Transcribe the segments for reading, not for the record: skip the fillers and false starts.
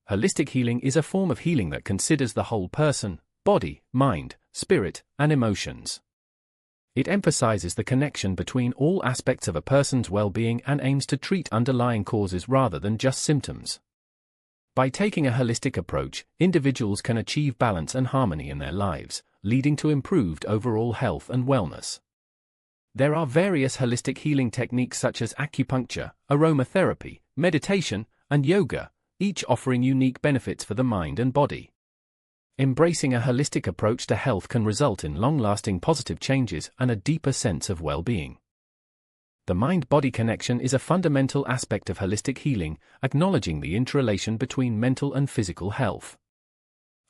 Holistic healing is a form of healing that considers the whole person, body, mind, spirit, and emotions. It emphasizes the connection between all aspects of a person's well-being and aims to treat underlying causes rather than just symptoms. By taking a holistic approach, individuals can achieve balance and harmony in their lives, leading to improved overall health and wellness. There are various holistic healing techniques such as acupuncture, aromatherapy, meditation, and yoga, each offering unique benefits for the mind and body. Embracing a holistic approach to health can result in long-lasting positive changes and a deeper sense of well-being. The mind-body connection is a fundamental aspect of holistic healing, acknowledging the interrelation between mental and physical health.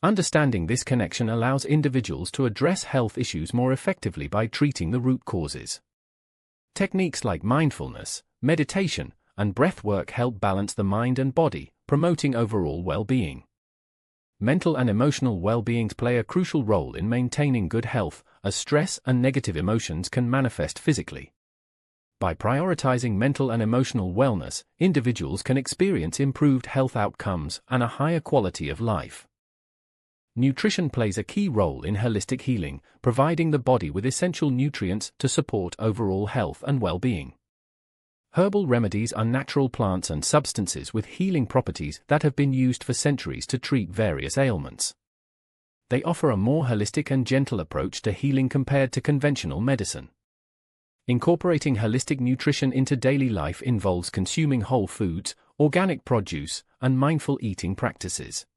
Understanding this connection allows individuals to address health issues more effectively by treating the root causes. Techniques like mindfulness, meditation, and breath work help balance the mind and body, promoting overall well-being. Mental and emotional well-being play a crucial role in maintaining good health, as stress and negative emotions can manifest physically. By prioritizing mental and emotional wellness, individuals can experience improved health outcomes and a higher quality of life. Nutrition plays a key role in holistic healing, providing the body with essential nutrients to support overall health and well-being. Herbal remedies are natural plants and substances with healing properties that have been used for centuries to treat various ailments. They offer a more holistic and gentle approach to healing compared to conventional medicine. Incorporating holistic nutrition into daily life involves consuming whole foods, organic produce, and mindful eating practices.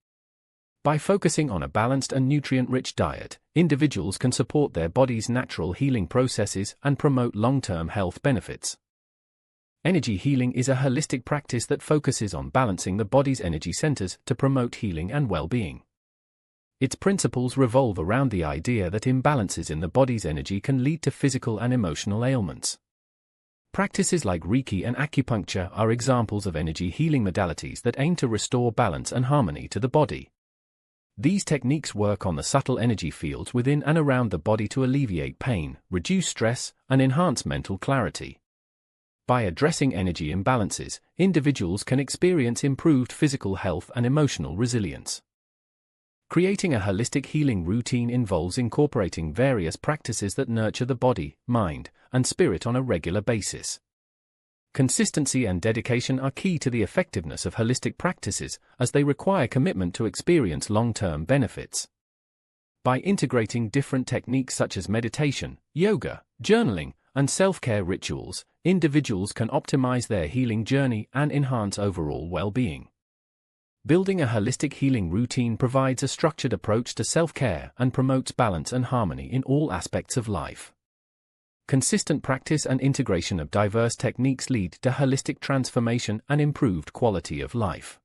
By focusing on a balanced and nutrient-rich diet, individuals can support their body's natural healing processes and promote long-term health benefits. Energy healing is a holistic practice that focuses on balancing the body's energy centers to promote healing and well-being. Its principles revolve around the idea that imbalances in the body's energy can lead to physical and emotional ailments. Practices like Reiki and acupuncture are examples of energy healing modalities that aim to restore balance and harmony to the body. These techniques work on the subtle energy fields within and around the body to alleviate pain, reduce stress, and enhance mental clarity. By addressing energy imbalances, individuals can experience improved physical health and emotional resilience. Creating a holistic healing routine involves incorporating various practices that nurture the body, mind, and spirit on a regular basis. Consistency and dedication are key to the effectiveness of holistic practices, as they require commitment to experience long-term benefits. By integrating different techniques such as meditation, yoga, journaling, and self-care rituals, individuals can optimize their healing journey and enhance overall well-being. Building a holistic healing routine provides a structured approach to self-care and promotes balance and harmony in all aspects of life. Consistent practice and integration of diverse techniques lead to holistic transformation and improved quality of life.